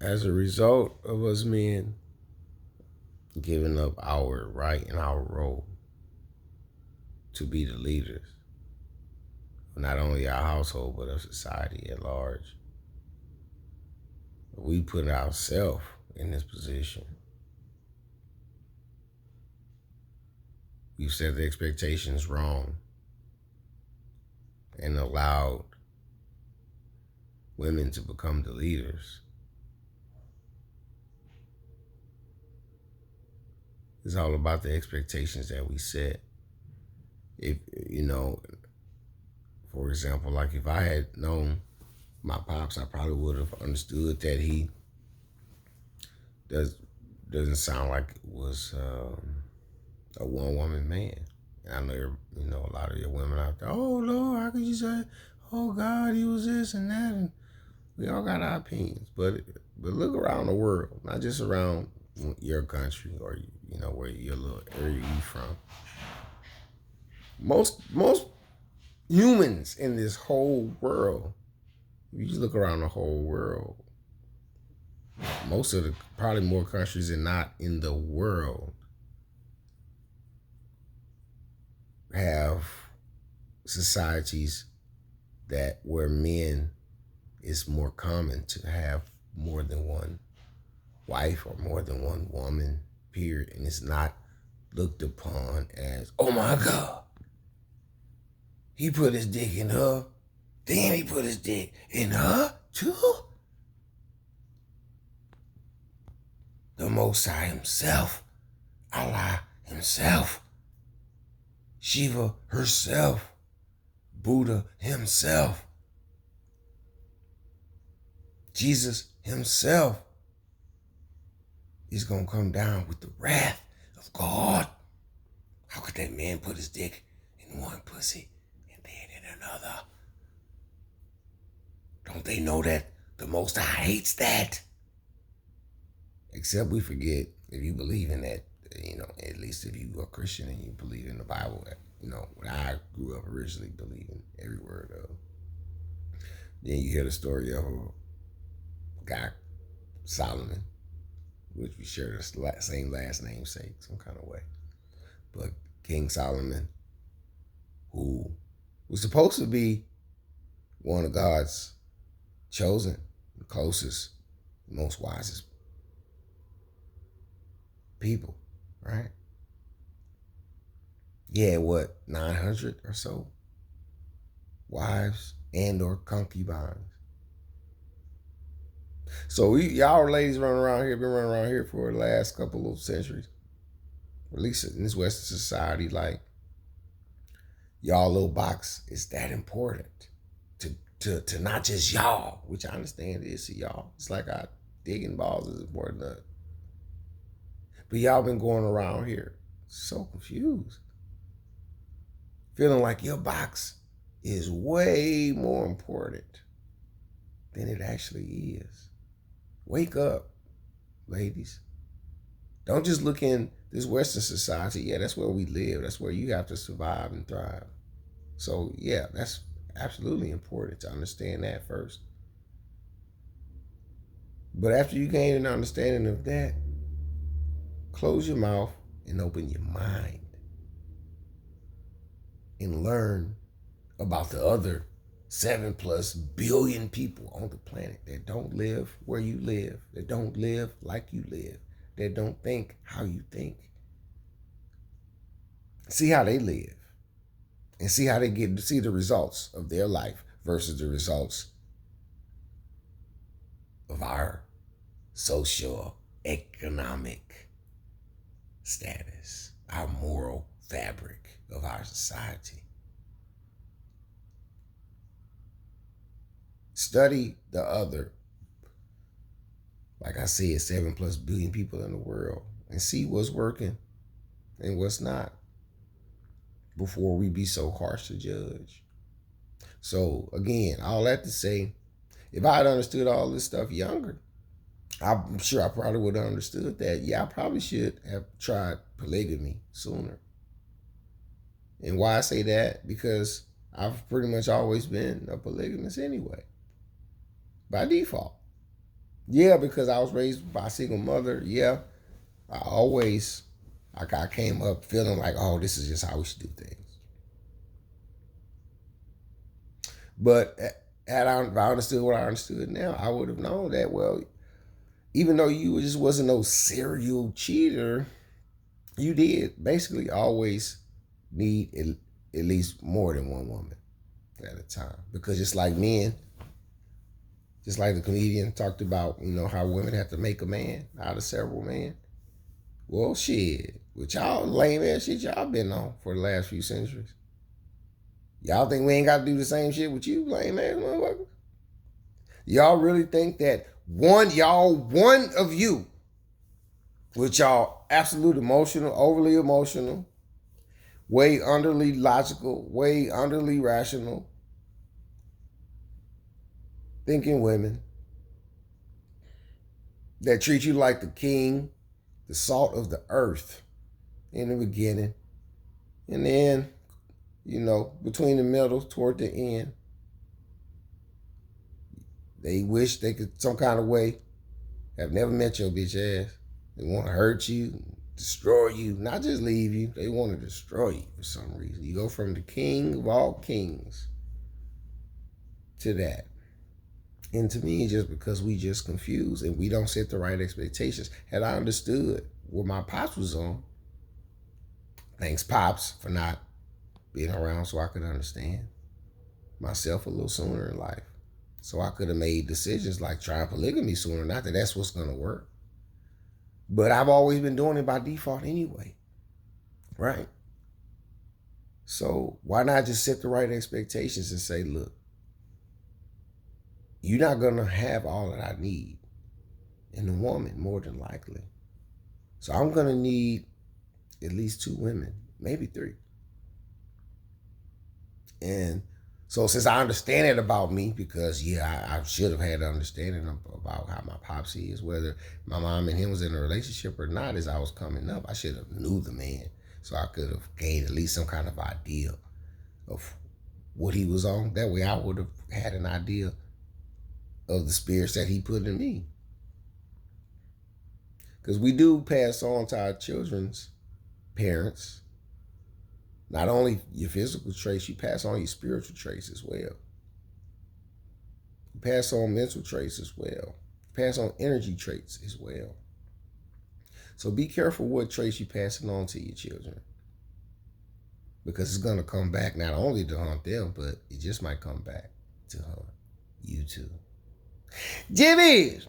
as a result of us men giving up our right and our role to be the leaders of not only our household but of society at large, we put ourselves in this position. We've set the expectations wrong and allowed women to become the leaders. It's all about the expectations that we set. If, for example, like if I had known my pops, I probably would have understood that he doesn't sound like it was a one-woman man. And I know, a lot of your women out there, oh, Lord, how could you say, oh, God, he was this and that? And we all got our opinions. But look around the world, not just around your country or, where your little area you from. Most humans in this whole world, if you look around the whole world, most of the, probably more countries than not in the world, have societies that where men is more common to have more than one wife or more than one woman, period. And it's not looked upon as, oh my God, he put his dick in her, then he put his dick in her too. The Most High himself, Allah himself, Shiva herself, Buddha himself, Jesus himself is going to come down with the wrath of God. How could that man put his dick in one pussy and then in another? Don't they know that the Most High hates that? Except we forget, if you believe in that, at least if you are a Christian and you believe in the Bible, what I grew up originally believing every word of. Then you hear the story of a guy, Solomon, which we share the same last namesake, some kind of way. But King Solomon, who was supposed to be one of God's chosen, closest, most wisest people, right? Yeah, 900 or so wives and or concubines. So y'all ladies been running around here for the last couple of centuries. At least in this Western society, like, y'all little box is that important to not just y'all, which I understand it is to y'all. It's like I digging balls is important to. But y'all been going around here so confused, feeling like your box is way more important than it actually is. Wake up, ladies. Don't just look in this Western society. Yeah, that's where we live. That's where you have to survive and thrive. So yeah, that's absolutely important to understand that first. But after you gain an understanding of that, close your mouth and open your mind and learn about the other 7+ billion people on the planet that don't live where you live, that don't live like you live, that don't think how you think. See how they live and see how they get to see the results of their life versus the results of our social economic status, our moral fabric of our society. Study the other, like I said, 7+ billion people in the world and see what's working and what's not before we be so harsh to judge. So again, all that to say, if I had understood all this stuff younger, I'm sure I probably would have understood that, yeah, I probably should have tried polygamy sooner. And why I say that? Because I've pretty much always been a polygamist anyway, by default. Yeah, because I was raised by a single mother. Yeah, I came up feeling like, oh, this is just how we should do things. But had I understood what I understood now, I would have known that, well, even though you just wasn't no serial cheater, you did basically always need at least more than one woman at a time. Because just like men, just like the comedian talked about, how women have to make a man out of several men. Well, shit, with y'all lame ass shit y'all been on for the last few centuries. Y'all think we ain't got to do the same shit with you, lame ass motherfucker? Y'all really think that one of you, with y'all absolute emotional, overly emotional, way underly logical, way underly rational, thinking women that treat you like the king, the salt of the earth in the beginning, and then, between the middle toward the end, they wish they could some kind of way have never met your bitch ass. They want to hurt you, destroy you, not just leave you. They want to destroy you for some reason. You go from the king of all kings to that. And to me, just because we just confused and we don't set the right expectations. Had I understood what my pops was on, thanks Pops for not being around so I could understand myself a little sooner in life. So I could have made decisions like trying polygamy sooner. Not that that's what's going to work. But I've always been doing it by default anyway. Right? So why not just set the right expectations and say, look, you're not going to have all that I need in a woman, more than likely. So I'm going to need at least 2 women, maybe 3. And so since I understand it about me, because I should have had an understanding about how my pops is, whether my mom and him was in a relationship or not, as I was coming up, I should have knew the man. So I could have gained at least some kind of idea of what he was on. That way I would have had an idea of the spirits that he put in me. Because we do pass on to our children's parents not only your physical traits, you pass on your spiritual traits as well. You pass on mental traits as well. You pass on energy traits as well. So be careful what traits you're passing on to your children. Because it's going to come back not only to haunt them, but it just might come back to haunt you too. Jimmy,